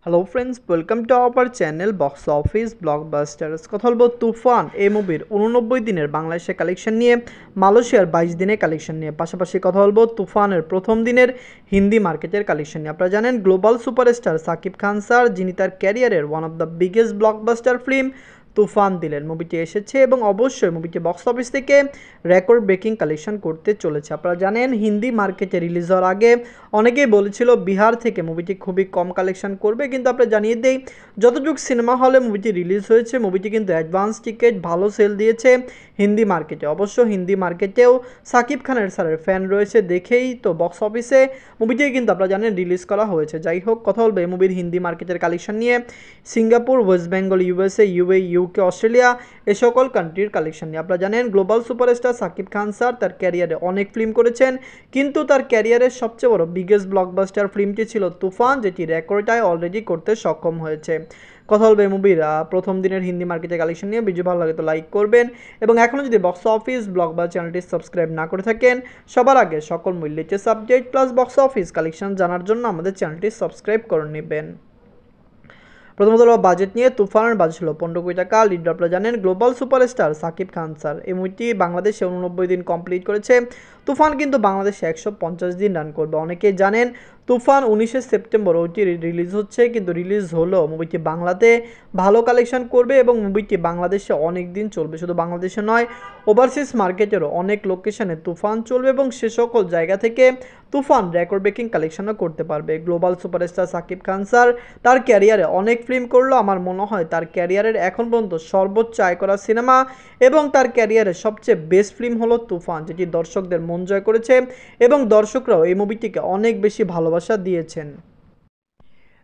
Hello friends, welcome to our channel box office blockbusters. কথা বলবো তুফান এই মুভির 89 দিনের বাংলাদেশের কালেকশন নিয়ে, মালয়েশিয়ার 22 দিনের কালেকশন নিয়ে, পাশাপাশি কথা বলবো তুফানের প্রথম দিনের হিন্দি মার্কেটের কালেকশন নিয়ে। আপনারা জানেন global superstar Shakib Khan sir, যিনি তার ক্যারিয়ারের one of the biggest blockbuster film Toofan দিলেন। মুভিটি এসেছে এবং অবশ্যই মুভিটি বক্স অফিস থেকে রেকর্ড ব্রেকিং কালেকশন করতে চলেছে। আপনারা জানেন হিন্দি মার্কেটে রিলিজ হওয়ার আগে অনেকেই বলেছিল বিহার থেকে মুভিটি খুবই কম কালেকশন করবে, কিন্তু আপনারা জানিয়ে দেই যতটুকু সিনেমা হলে মুভিটি রিলিজ হয়েছে মুভিটি কিন্তু অ্যাডভান্স টিকিট ভালো সেল দিয়েছে হিন্দি মার্কেটে। অবশ্য হিন্দি মার্কেটেও সাকিব খানের স্যারের ফ্যান রয়েছে দেখেই তো বক্স অফিসে মুভিটি কিন্তু আপনারা জানেন রিলিজ করা হয়েছে। যাই হোক, কথা বলবে এই মুভির হিন্দি মার্কেটের কালেকশন নিয়ে। Singapore, West Bengal, USA, UK, Australia এ সকল কান্ট্রির কালেকশন নিয়ে। আপনারা জানেন global superstar Shakib Khan sir তার ক্যারিয়ারে অনেক ফিল্ম করেছেন, কিন্তু তার ক্যারিয়ারের সবচেয়ে বড় বিগেস্ট ব্লকবাস্টার ফিল্মটি ছিল তুফান, যেটি রেকর্ডটাই অলরেডি করতে সক্ষম হয়েছে। কথা বলবে মুভির প্রথম দিনের হিন্দি মার্কেটের কালেকশন নিয়ে। ভিডিও ভালো লাগে তো লাইক করবেন, এবং এখনও যদি বক্স অফিস ব্লকবাস্টার চ্যানেলটি সাবস্ক্রাইব না করে থাকেন, সবার আগে সকল মূল্যের subject plus box office collection জানার জন্য আমাদের চ্যানেলটি সাবস্ক্রাইব করে নেবেন। প্রথমত বাজেট নিয়ে তুফানের বাজেট ছিল 15 কোটি টাকা। লিড আপনারা জানেন global superstar Shakib Khan sir. এই মুভিটি বাংলাদেশে 89 দিন কমপ্লিট করেছে। তুফান কিন্তু বাংলাদেশে 150 দিন রান করবে। অনেকেই জানেন তুফান 19 সেপ্টেম্বর ওটি রিলিজ হচ্ছে, কিন্তু রিলিজ হলো মুভিটি বাংলাতে ভালো কালেকশন করবে এবং মুভিটি বাংলাদেশে অনেক দিন চলবে। শুধু বাংলাদেশে নয়, ওভারসিজ মার্কেটেরও অনেক লোকেশনে তুফান চলবে এবং সে সকল জায়গা থেকে তুফান রেকর্ড ব্রেকিং কালেকশনও করতে পারবে। Global superstar Shakib Khan sir তার ক্যারিয়ারে অনেক ফিল্ম করলো। আমার মনে হয় তার ক্যারিয়ারের এখন পর্যন্ত সর্বোচ্চ আয় করা সিনেমা এবং তার ক্যারিয়ারের সবচেয়ে বেস্ট ফিল্ম হলো তুফান, যেটি দর্শকদের মন জয় করেছে এবং দর্শকরাও এই মুভিটিকে অনেক বেশি ভালোবাসা দিয়েছেন।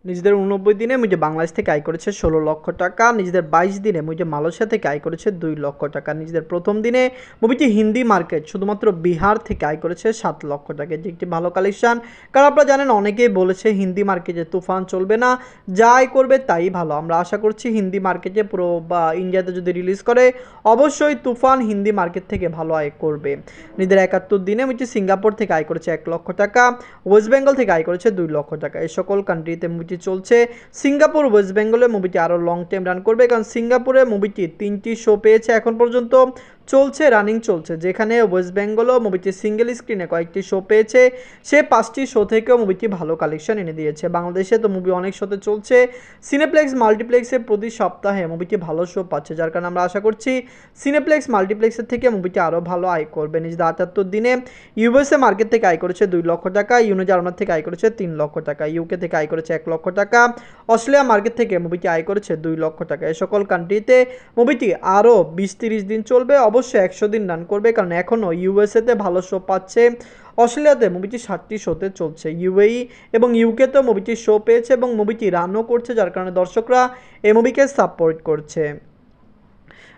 নিজেদের 89 দিনে মুভিটি বাংলাদেশ থেকে আয় করেছে 16 লক্ষ টাকা। নিজেদের 22 দিনে মুভিটি মালয়েশিয়া থেকে আয় করেছে 2 লক্ষ টাকা। নিজেদের প্রথম দিনে মুভিটি হিন্দি মার্কেট শুধুমাত্র বিহার থেকে আয় করেছে 7 লক্ষ টাকা। এটি একটি ভালো কালেকশন, কারণ আপনারা জানেন অনেকেই বলেছে হিন্দি মার্কেটে তুফান চলবে না, যা আয় করবে তাই ভালো। আমরা আশা করছি হিন্দি মার্কেটে পুরো বা ইন্ডিয়াতে যদি রিলিজ করে অবশ্যই তুফান হিন্দি মার্কেট থেকে ভালো আয় করবে। নিজেদের 71 দিনে মুভিটি সিঙ্গাপুর থেকে আয় করেছে 1 লক্ষ টাকা। ওয়েস্ট বেঙ্গল থেকে আয় করেছে 2 লক্ষ টাকা। এই সকল কান্ট্রিতে মুভিটি চলছে। সিঙ্গাপুর, ওয়েস্ট বেঙ্গলে মুভিটি আরও লং টাইম রান করবে, কারণ সিঙ্গাপুরে মুভিটি 3টি শো পেয়েছে এখন পর্যন্ত, চলছে, রানিং চলছে। যেখানে ওয়েস্ট বেঙ্গলও মুভিটি সিঙ্গেল স্ক্রিনে কয়েকটি শো পেয়েছে, সে 5টি শো থেকেও মুভিটি ভালো কালেকশন এনে দিয়েছে। বাংলাদেশে তো মুভি অনেক শোতে চলছে, সিনেপ্লেক্স মাল্টিপ্লেক্সে প্রতি সপ্তাহে মুভিটি ভালো শো পাচ্ছে, যার কারণে আমরা আশা করছি সিনেপ্লেক্স মাল্টিপ্লেক্সের থেকে মুভিটি আরও ভালো আয় করবে। নিজেদের 78 দিনে ইউএসএ মার্কেট থেকে আয় করেছে 2 লক্ষ টাকা। জার্মানি থেকে আয় করেছে 3 লক্ষ টাকা। ইউকে থেকে আয় করেছে 1 লক্ষ টাকা। অস্ট্রেলিয়া মার্কেট থেকে মুভিটি আয় করেছে 2 লক্ষ টাকা। এই সকল কান্ট্রিতে মুভিটি আরও 20-30 দিন চলবে, অবশ্যই 100 দিন রান করবে, কারণ এখনও ইউএসএতে ভালো শো পাচ্ছে। অস্ট্রেলিয়াতে মুভিটি 7টি শোতে চলছে। ইউএই এবং ইউকেতেও মুভিটি শো পেয়েছে এবং মুভিটি রানও করছে, যার কারণে দর্শকরা এই মুভিকে সাপোর্ট করছে।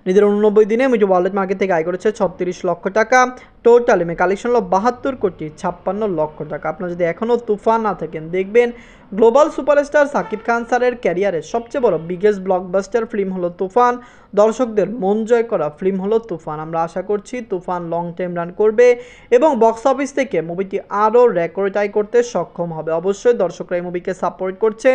নিজের 89 দিনে মুভিটি ওয়ার্ল্ড মার্কেট থেকে আয় করেছে 36 লক্ষ টাকা। টোটাল কালেকশন হলো 72 কোটি 56 লক্ষ টাকা। আপনারা যদি এখনও তুফান না থাকেন, দেখবেন গ্লোবাল সুপারস্টার সাকিব খান স্যারের ক্যারিয়ারের সবচেয়ে বড় বিগেস্ট ব্লকবাস্টার ফিল্ম হলো তুফান। দর্শকদের মন জয় করা ফিল্ম হলো তুফান। আমরা আশা করছি তুফান লং টাইম রান করবে এবং বক্স অফিস থেকে মুভিটি আরও রেকর্ড আয় করতে সক্ষম হবে। অবশ্যই দর্শকরা এই মুভিকে সাপোর্ট করছে।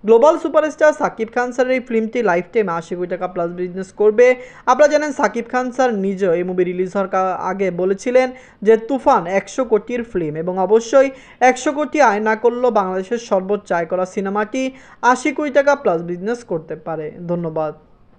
গ্লোবাল সুপারস্টার সাকিব খান স্যারের এই ফিল্মটি লাইফ টাইম 80 কোটি টাকা প্লাস বিজনেস করবে। আপনারা জানেন সাকিব খান স্যার নিজেও এই মুভি রিলিজ হওয়ার আগে বলেছিলেন যে তুফান 100 কোটির ফিল্ম, এবং অবশ্যই 100 কোটি আয় না করলেও বাংলাদেশের সর্বোচ্চ আয় করা সিনেমাটি 80 কোটি টাকা প্লাস বিজনেস করতে পারে। ধন্যবাদ।